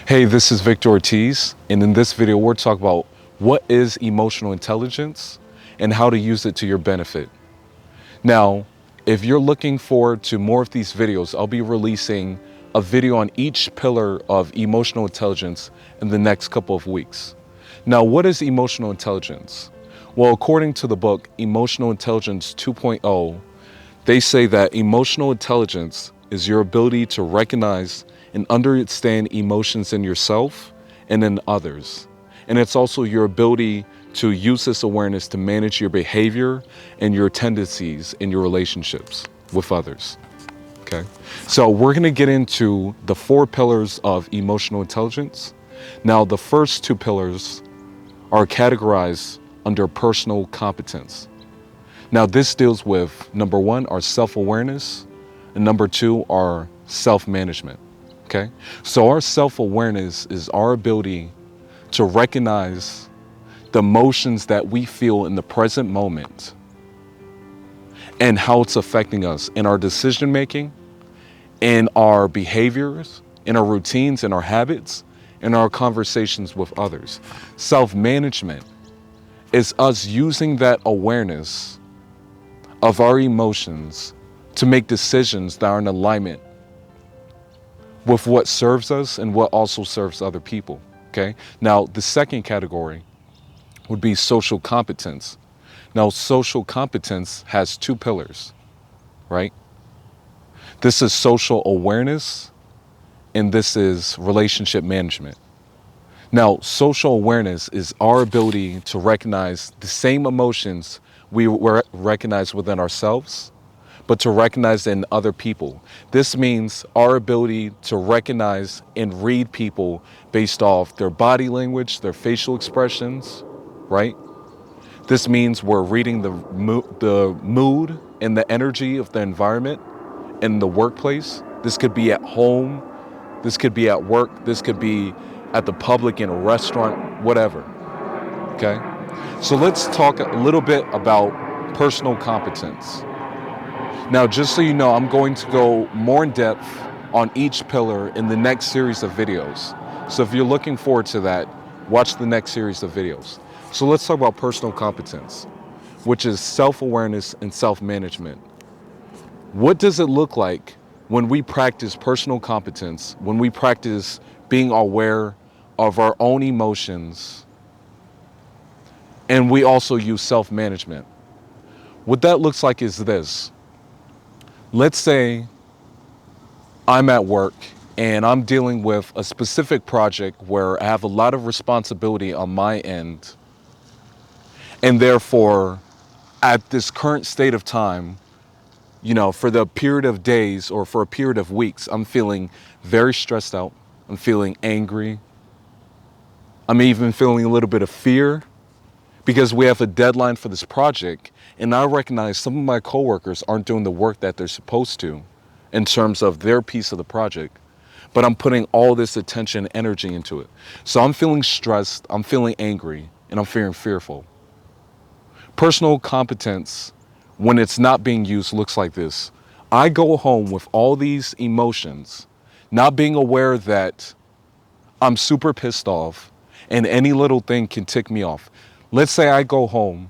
Hey, this is Victor Ortiz, and in this video, we're talking about what is emotional intelligence and how to use it to your benefit. Now, if you're looking forward to more of these videos, I'll be releasing a video on each pillar of emotional intelligence in the next couple of weeks. Now, what is emotional intelligence? Well, according to the book Emotional Intelligence 2.0, they say that emotional intelligence is your ability to recognize and understand emotions in yourself and in others. And it's also your ability to use this awareness to manage your behavior and your tendencies in your relationships with others. Okay, so we're going to get into the 4 pillars of emotional intelligence. Now, the first 2 pillars are categorized under personal competence. Now, this deals with number 1, our self-awareness, and number 2, our self-management. Okay, so our self-awareness is our ability to recognize the emotions that we feel in the present moment and how it's affecting us in our decision making, in our behaviors, in our routines, in our habits, in our conversations with others. Self-management is us using that awareness of our emotions to make decisions that are in alignment with what serves us and what also serves other people. Okay. Now, the second category would be social competence. Now, social competence has 2 pillars, right? This is social awareness and this is relationship management. Now, social awareness is our ability to recognize the same emotions we recognize within ourselves, but to recognize in other people. This means our ability to recognize and read people based off their body language, their facial expressions, right? This means we're reading the mood and the energy of the environment in the workplace. This could be at home, this could be at work, this could be at the public, in a restaurant, whatever, okay? So let's talk a little bit about personal competence. Now, just so you know, I'm going to go more in depth on each pillar in the next series of videos. So if you're looking forward to that, watch the next series of videos. So let's talk about personal competence, which is self-awareness and self-management. What does it look like when we practice personal competence, when we practice being aware of our own emotions, and we also use self-management? What that looks like is this. Let's say I'm at work and I'm dealing with a specific project where I have a lot of responsibility on my end. And therefore, at this current state of time, for the period of days or for a period of weeks, I'm feeling very stressed out. I'm feeling angry. I'm even feeling a little bit of fear because we have a deadline for this project. And I recognize some of my coworkers aren't doing the work that they're supposed to in terms of their piece of the project, but I'm putting all this attention and energy into it. So I'm feeling stressed, I'm feeling angry, and I'm feeling fearful. Personal competence, when it's not being used, looks like this. I go home with all these emotions, not being aware that I'm super pissed off and any little thing can tick me off. Let's say I go home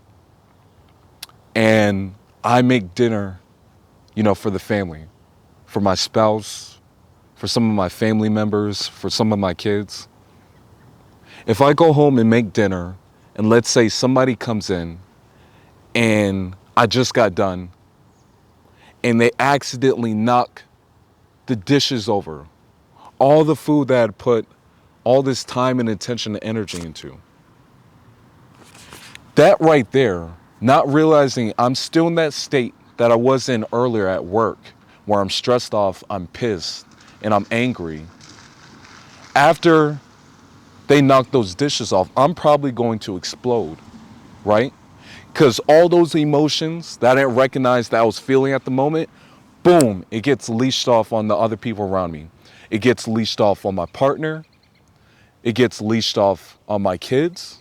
and I make dinner, for the family, for my spouse, for some of my family members, for some of my kids. If I go home and make dinner, and let's say somebody comes in and I just got done, and they accidentally knock the dishes over, all the food that I'd put all this time and attention and energy into. That right there, not realizing I'm still in that state that I was in earlier at work, where I'm stressed off, I'm pissed, and I'm angry. After they knock those dishes off, I'm probably going to explode, right? Because all those emotions that I didn't recognize that I was feeling at the moment, boom, it gets leashed off on the other people around me. It gets leashed off on my partner. It gets leashed off on my kids.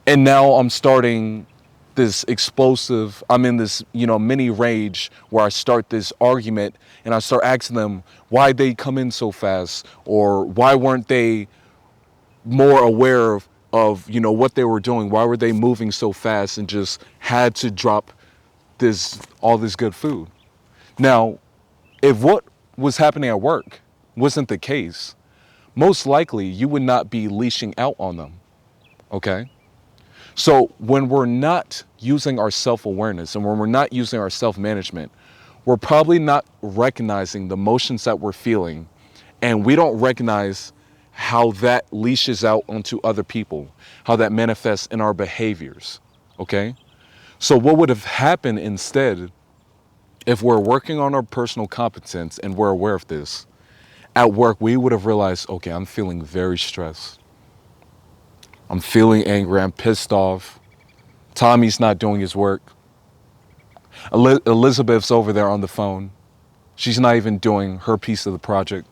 And now I'm starting this explosive, I'm in this, mini rage where I start this argument and I start asking them why they come in so fast, or why weren't they more aware of what they were doing? Why were they moving so fast and just had to drop all this good food? Now, if what was happening at work wasn't the case, most likely you would not be leashing out on them, okay? So when we're not using our self-awareness and when we're not using our self-management, we're probably not recognizing the emotions that we're feeling, and we don't recognize how that leashes out onto other people, how that manifests in our behaviors, okay? So what would have happened instead, if we're working on our personal competence and we're aware of this, at work we would have realized, okay, I'm feeling very stressed. I'm feeling angry, I'm pissed off. Tommy's not doing his work. Elizabeth's over there on the phone. She's not even doing her piece of the project.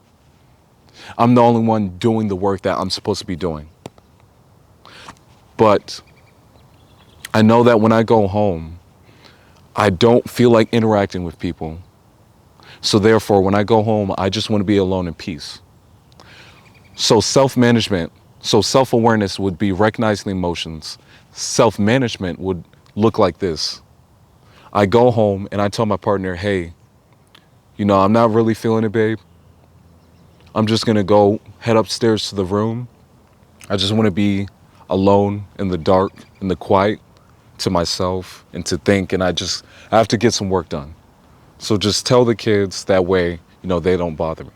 I'm the only one doing the work that I'm supposed to be doing. But I know that when I go home, I don't feel like interacting with people. So therefore, when I go home, I just want to be alone in peace. So self-awareness would be recognizing emotions. Self-management would look like this. I go home and I tell my partner, hey, I'm not really feeling it, babe. I'm just going to go head upstairs to the room. I just want to be alone in the dark, in the quiet, to myself and to think. And I have to get some work done. So just tell the kids, that way, they don't bother me.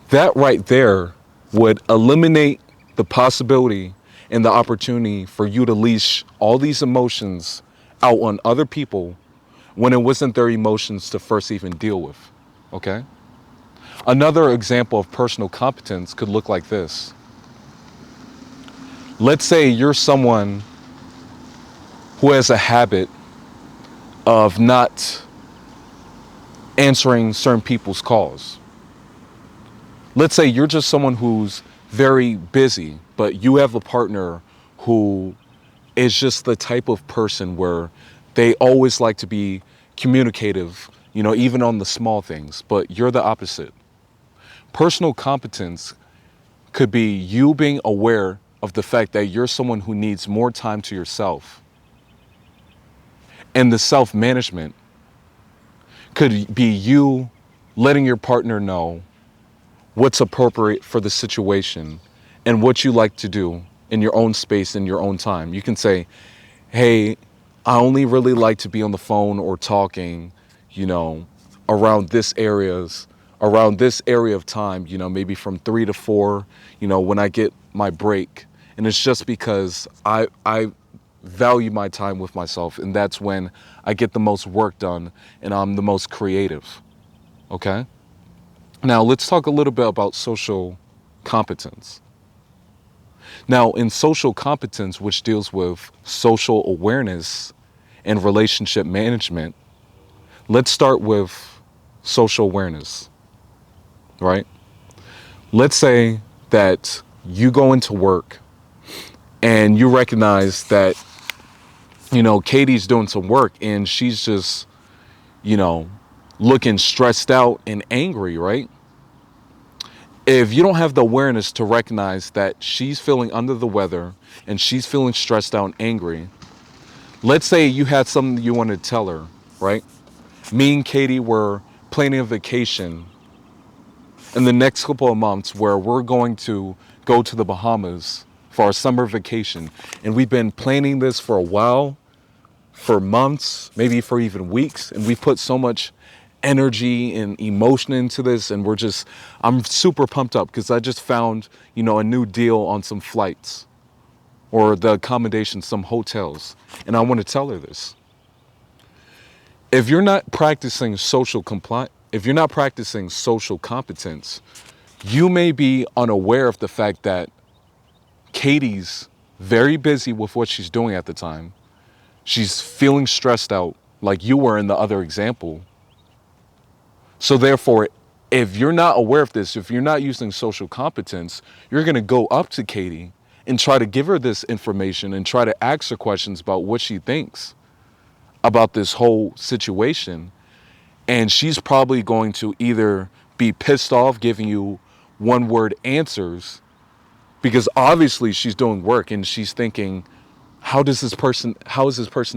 That right there would eliminate the possibility and the opportunity for you to leash all these emotions out on other people when it wasn't their emotions to first even deal with, okay? Another example of personal competence could look like this. Let's say you're someone who has a habit of not answering certain people's calls. Let's say you're just someone who's very busy, but you have a partner who is just the type of person where they always like to be communicative, even on the small things, but you're the opposite. Personal competence could be you being aware of the fact that you're someone who needs more time to yourself. And the self-management could be you letting your partner know what's appropriate for the situation and what you like to do in your own space, in your own time. You can say, hey, I only really like to be on the phone or talking, around this area of time, maybe from 3 to 4, when I get my break. And it's just because I value my time with myself, and that's when I get the most work done and I'm the most creative, okay? Now, let's talk a little bit about social competence. Now, in social competence, which deals with social awareness and relationship management, let's start with social awareness, right? Let's say that you go into work and you recognize that, Katie's doing some work and she's just, looking stressed out and angry, right? If you don't have the awareness to recognize that she's feeling under the weather and she's feeling stressed out and angry, let's say you had something you wanted to tell her, right? Me and Katie were planning a vacation in the next couple of months where we're going to go to the Bahamas for our summer vacation. And we've been planning this for a while, for months, maybe for even weeks. And we've put so much energy and emotion into this, and I'm super pumped up because I just found, a new deal on some flights or the accommodation, some hotels, and I want to tell her this. If you're not practicing social competence, you may be unaware of the fact that Katie's very busy with what she's doing at the time. She's feeling stressed out like you were in the other example. So therefore, if you're not aware of this, if you're not using social competence, you're going to go up to Katie and try to give her this information and try to ask her questions about what she thinks about this whole situation. And she's probably going to either be pissed off giving you one word answers, because obviously she's doing work and she's thinking, how is this person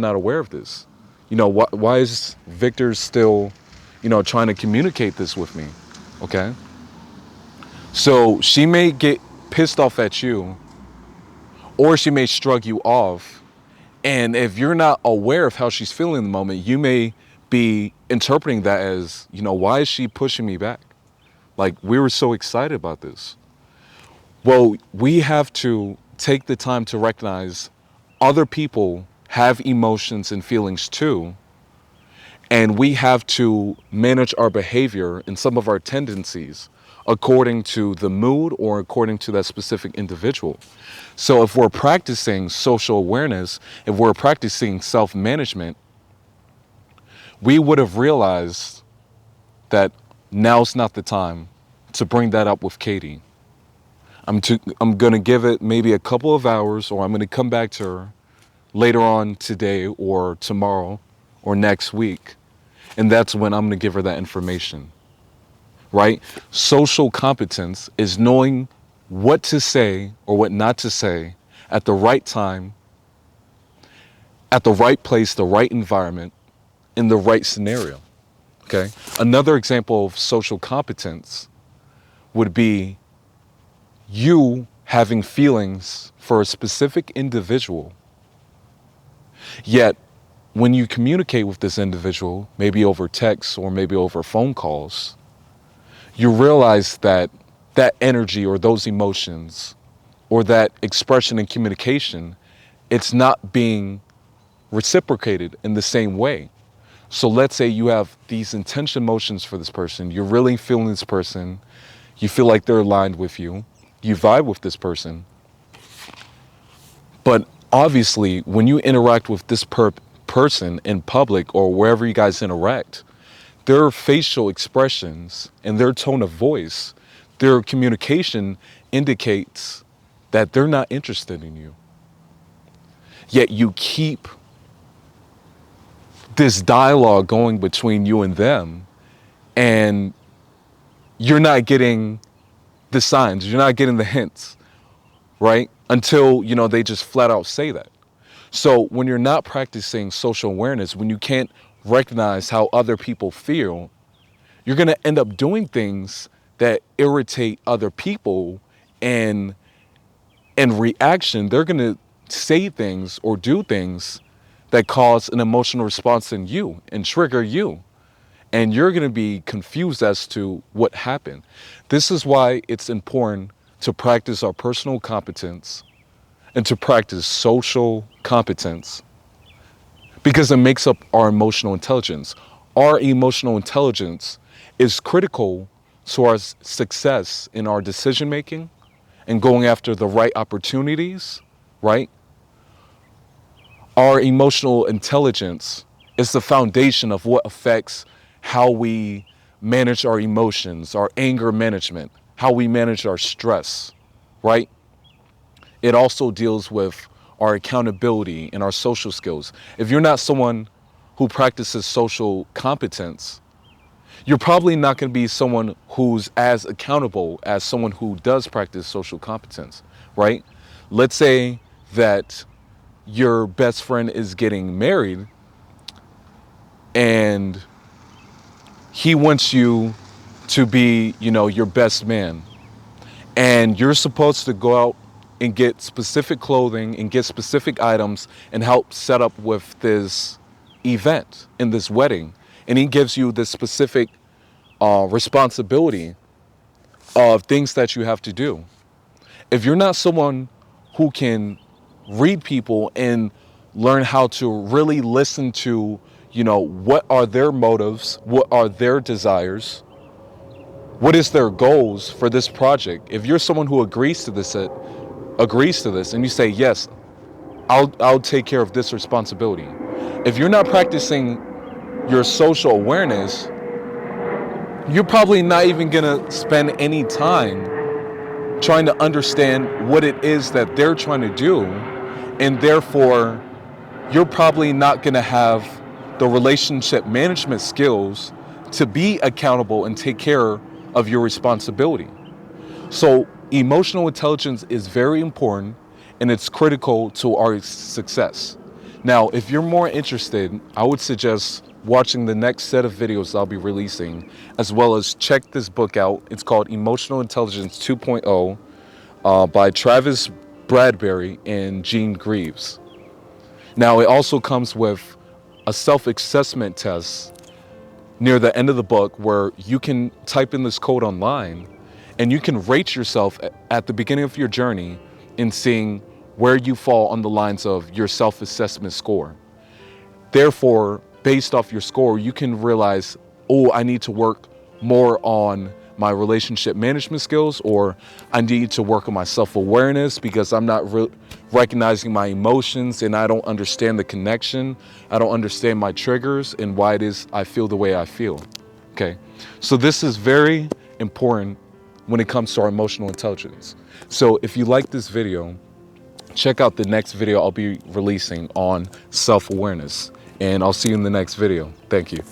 not aware of this? Why is Victor still, trying to communicate this with me? Okay. So she may get pissed off at you, or she may shrug you off. And if you're not aware of how she's feeling in the moment, you may be interpreting that as, why is she pushing me back? Like, we were so excited about this. Well, we have to take the time to recognize other people have emotions and feelings too. And we have to manage our behavior and some of our tendencies according to the mood or according to that specific individual. So if we're practicing social awareness, if we're practicing self-management, we would have realized that now's not the time to bring that up with Katie. I'm going to give it maybe a couple of hours, or I'm going to come back to her later on today or tomorrow or next week. And that's when I'm going to give her that information, right? Social competence is knowing what to say or what not to say at the right time, at the right place, the right environment, in the right scenario, okay? Another example of social competence would be you having feelings for a specific individual, yet when you communicate with this individual, maybe over text or maybe over phone calls, you realize that that energy or those emotions or that expression and communication, it's not being reciprocated in the same way. So let's say you have these intense emotions for this person, you're really feeling this person, you feel like they're aligned with you, you vibe with this person. But obviously, when you interact with this person in public or wherever you guys interact, their facial expressions and their tone of voice, their communication indicates that they're not interested in you. Yet you keep this dialogue going between you and them, and you're not getting the signs, you're not getting the hints, right? Until, they just flat out say that. So when you're not practicing social awareness, when you can't recognize how other people feel, you're going to end up doing things that irritate other people, and in reaction, they're going to say things or do things that cause an emotional response in you and trigger you. And you're going to be confused as to what happened. This is why it's important to practice our personal competence and to practice social competence, because it makes up our emotional intelligence. Our emotional intelligence is critical to our success in our decision making and going after the right opportunities, right? Our emotional intelligence is the foundation of what affects how we manage our emotions, our anger management, how we manage our stress, right? It also deals with our accountability and our social skills. If you're not someone who practices social competence, you're probably not going to be someone who's as accountable as someone who does practice social competence, right? Let's say that your best friend is getting married and he wants you to be, your best man. And you're supposed to go out and get specific clothing and get specific items and help set up with this event in this wedding. And he gives you this specific responsibility of things that you have to do. If you're not someone who can read people and learn how to really listen to, what are their motives, what are their desires, what is their goals for this project. If you're someone who agrees to this and you say, yes, I'll take care of this responsibility. If you're not practicing your social awareness, you're probably not even gonna spend any time trying to understand what it is that they're trying to do, and therefore you're probably not going to have the relationship management skills to be accountable and take care of your responsibility. So emotional intelligence is very important, and it's critical to our success. Now, if you're more interested, I would suggest watching the next set of videos I'll be releasing, as well as check this book out. It's called Emotional Intelligence 2.0 by Travis Bradbury and Gene Greaves. Now, it also comes with a self-assessment test near the end of the book where you can type in this code online and you can rate yourself at the beginning of your journey in seeing where you fall on the lines of your self-assessment score. Therefore, based off your score, you can realize, oh, I need to work more on my relationship management skills, or I need to work on my self-awareness because I'm not recognizing my emotions and I don't understand the connection. I don't understand my triggers and why it is I feel the way I feel. Okay, so this is very important when it comes to our emotional intelligence. So if you like this video, check out the next video I'll be releasing on self-awareness, and I'll see you in the next video. Thank you.